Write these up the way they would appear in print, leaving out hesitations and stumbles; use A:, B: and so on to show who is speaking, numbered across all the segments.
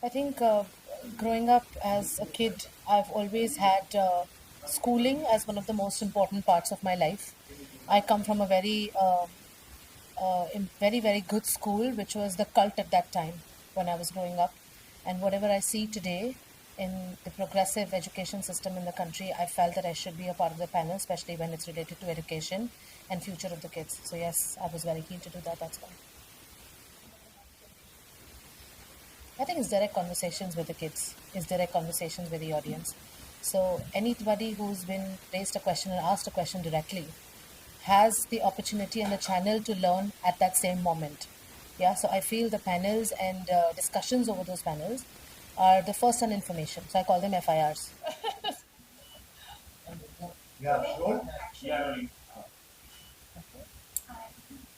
A: I think growing up as a kid, I've always had schooling as one of the most important parts of my life. I come from a very, very good school, which was the cult at that time when I was growing up. And whatever I see today in the progressive education system in the country, I felt that I should be a part of the panel, especially when it's related to education and future of the kids. So yes, I was very keen to do that. That's why. I think it's direct conversations with the kids, it's direct conversations with the audience. So anybody who's been raised a question and asked a question directly has the opportunity and the channel to learn at that same moment. Yeah, so I feel the panels and discussions over those panels are the first hand information. So I call them FIRs.
B: Yeah, Roll. Yeah, rolling. Hi.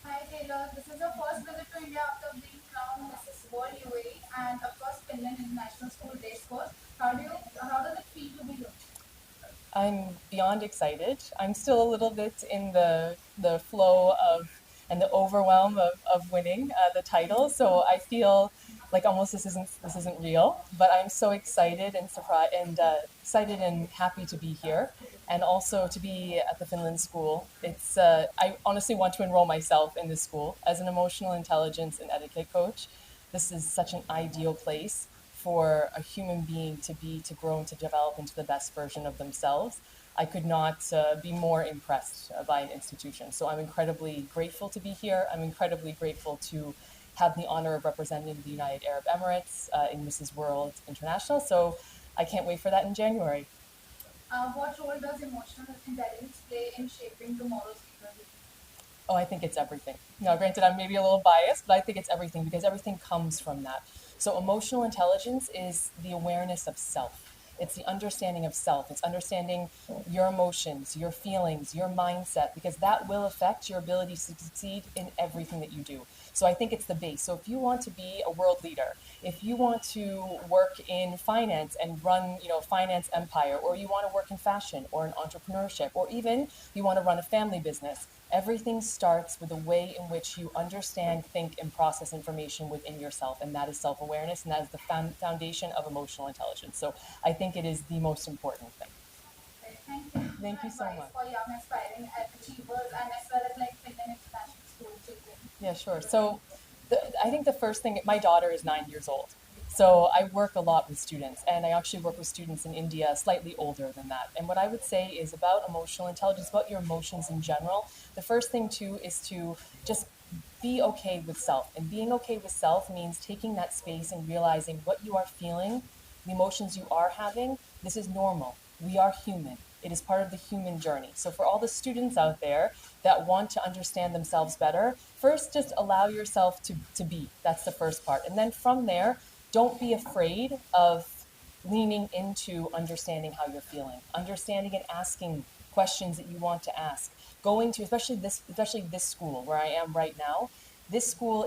B: Hi Taylor, this is your first visit to India after being crowned Mrs. World UAE and of course Finland International School RaceCourse. How does it feel to be here?
C: I'm beyond excited. I'm still a little bit in the flow of and the overwhelm of winning the title. So I feel like almost this isn't real, but I'm so excited and surprised and excited and happy to be here, and also to be at the Finland school. It's I honestly want to enroll myself in this school as an emotional intelligence and etiquette coach. This is such an ideal place for a human being to grow and to develop into the best version of themselves. I could not be more impressed by an institution. So I'm incredibly grateful to be here. I'm incredibly grateful to have the honor of representing the United Arab Emirates in Mrs. World International. So I can't wait for that in January.
B: What role does emotional intelligence play in shaping tomorrow's leadership?
C: Oh, I think it's everything. Now, granted, I'm maybe a little biased, but I think it's everything because everything comes from that. So, emotional intelligence is the awareness of self. It's the understanding of self. It's understanding your emotions, your feelings, your mindset, because that will affect your ability to succeed in everything that you do. So I think it's the base. So if you want to be a world leader, if you want to work in finance and run, finance empire, or you want to work in fashion or in entrepreneurship, or even you want to run a family business, everything starts with the way in which you understand, think, and process information within yourself, and that is self-awareness, and that is the foundation of emotional intelligence. So I think it is the most important thing.
B: Okay, thank you.
C: Thank you so
B: Advice
C: much.
B: for young aspiring achievers and as well as like Finland International School children.
C: Yeah, sure. So I think the first thing, my daughter is 9 years old. So I work a lot with students, and I actually work with students in India slightly older than that. And what I would say is about emotional intelligence, about your emotions in general. The first thing, too, is to just be okay with self. And being okay with self means taking that space and realizing what you are feeling, the emotions you are having. This is normal. We are human. It is part of the human journey. So, for all the students out there that want to understand themselves better, first just allow yourself to be. That's the first part. And then from there, don't be afraid of leaning into understanding how you're feeling, understanding and asking questions that you want to ask. Going to especially this school where I am right now. This school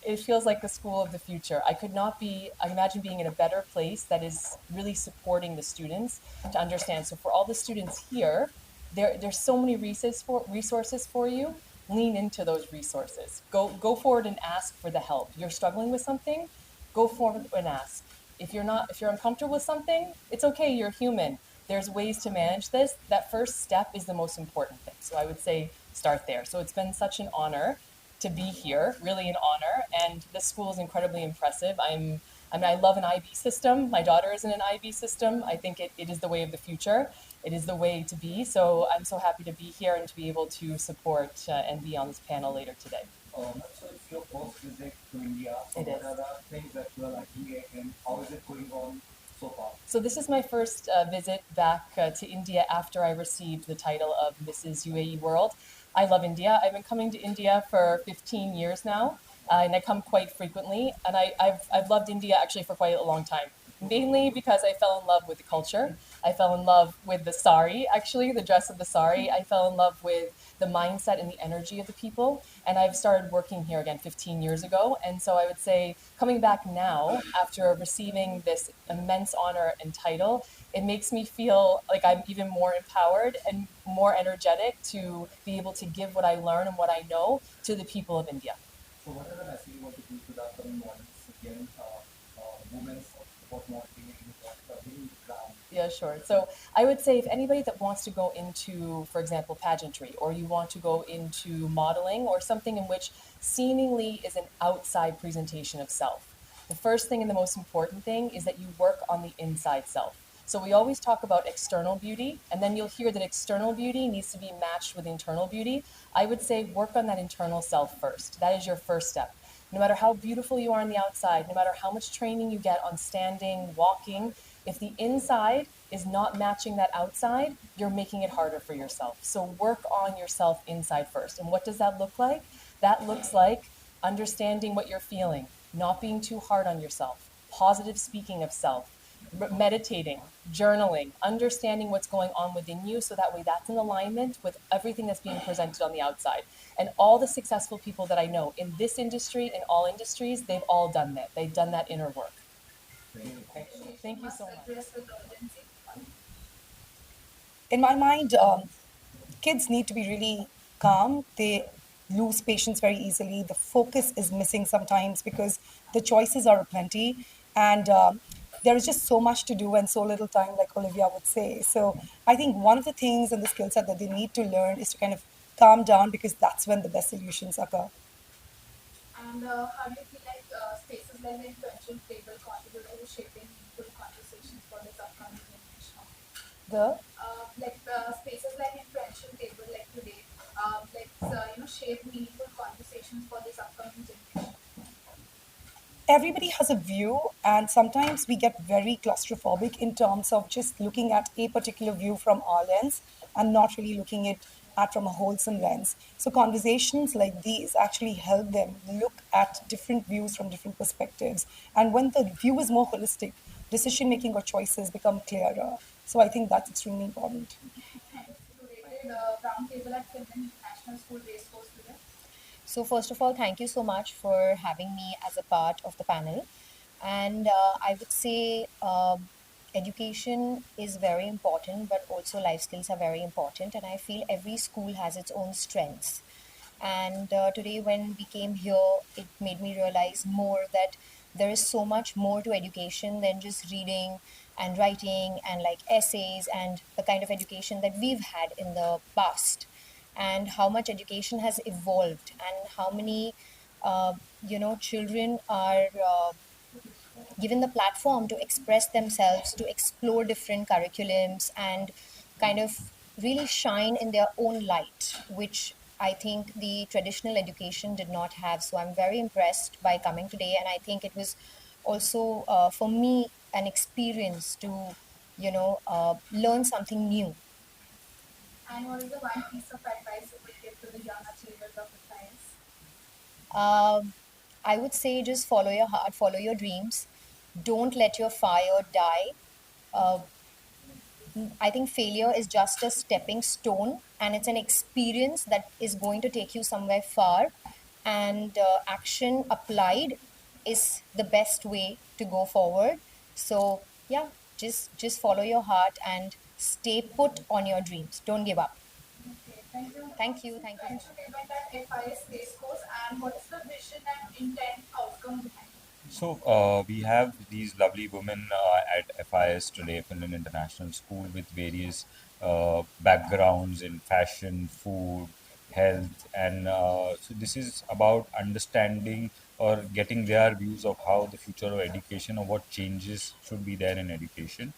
C: it feels like the school of the future. I imagine being in a better place that is really supporting the students to understand. So for all the students here, there's so many resources for you. Lean into those resources. Go forward and ask for the help. You're struggling with something, go forward and ask. If you're uncomfortable with something, it's okay, you're human. There's ways to manage this. That first step is the most important thing. So I would say start there. So it's been such an honor to be here, really an honor. And this school is incredibly impressive. I love an IB system. My daughter is in an IB system. I think it is the way of the future. It is the way to be. So I'm so happy to be here and to be able to support and be on this panel later today.
B: So it's your first visit to India. So
C: It
B: what
C: is.
B: are the things that you are liking it and how is it going on so far?
C: So this is my first visit back to India after I received the title of Mrs. UAE World. I love India. I've been coming to India for 15 years now, and I come quite frequently. And I've loved India actually for quite a long time, mainly because I fell in love with the culture. I fell in love with the sari, actually, the dress of the sari. I fell in love with the mindset and the energy of the people. And I've started working here again 15 years ago. And so I would say coming back now after receiving this immense honor and title, it makes me feel like I'm even more empowered and more energetic to be able to give what I learn and what I know to the people of India.
B: So what are the message you want to give to the upcoming ones again, women
C: Yeah, sure. So I would say if anybody that wants to go into, for example, pageantry, or you want to go into modeling or something in which seemingly is an outside presentation of self, the first thing and the most important thing is that you work on the inside self. So we always talk about external beauty, and then you'll hear that external beauty needs to be matched with internal beauty. I would say work on that internal self first. That is your first step. No matter how beautiful you are on the outside, no matter how much training you get on standing, walking, if the inside is not matching that outside, you're making it harder for yourself. So work on yourself inside first. And what does that look like? That looks like understanding what you're feeling, not being too hard on yourself, positive speaking of self, meditating, journaling, understanding what's going on within you so that way that's in alignment with everything that's being presented on the outside. And all the successful people that I know in this industry, in all industries, they've all done that. They've done that inner work. Okay. Thank you
B: Must
C: so much.
B: address with urgency.
D: In my mind, kids need to be really calm. They lose patience very easily. The focus is missing sometimes because the choices are plenty, and there is just so much to do and so little time, like Olivia would say. So I think one of the things and the skill set that they need to learn is to kind of calm down because that's when the best solutions occur.
B: And how do you feel like spaces like the influential table contribute to shaping meaningful conversations for this upcoming generation?
D: The
B: Like spaces like influential table like today, shape meaningful conversations for this upcoming generation.
D: everybody has a view, and sometimes we get very claustrophobic in terms of just looking at a particular view from our lens and not really looking at from a wholesome lens. So conversations like these actually help them look at different views from different perspectives, and when the view is more holistic, decision making or choices become clearer. So I think that's extremely important.
B: Hence, curated roundtable at Finland International School RaceCourse today.
A: So, first of all, thank you so much for having me as a part of the panel. And I would say education is very important, but also life skills are very important. And I feel every school has its own strengths. And today, when we came here, it made me realize more that there is so much more to education than just reading and writing and like essays and the kind of education that we've had in the past, and how much education has evolved, and how many children are given the platform to express themselves, to explore different curriculums, and kind of really shine in their own light, which I think the traditional education did not have. So I'm very impressed by coming today, and I think it was also for me an experience to learn something new.
B: And what is the one piece of advice you would give to the young achievers of the science?
A: Um, I would say just follow your heart, follow your dreams. Don't let your fire die. Uh, I think failure is just a stepping stone, and it's an experience that is going to take you somewhere far. And action applied is the best way to go forward. So yeah, just follow your heart and stay put on your dreams. Don't give up.
B: Okay, thank you.
A: Thank
B: This
A: you.
B: is
A: Thank you so
B: friendship
A: much.
B: event at FIS Race Course, and what is the vision and intent outcome behind it?
E: So we have these lovely women at FIS today, Finland International School, with various backgrounds in fashion, food, health, and so this is about understanding or getting their views of how the future of education or what changes should be there in education.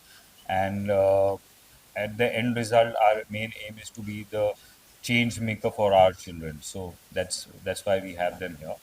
E: And at the end result, our main aim is to be the change maker for our children. So that's why we have them here.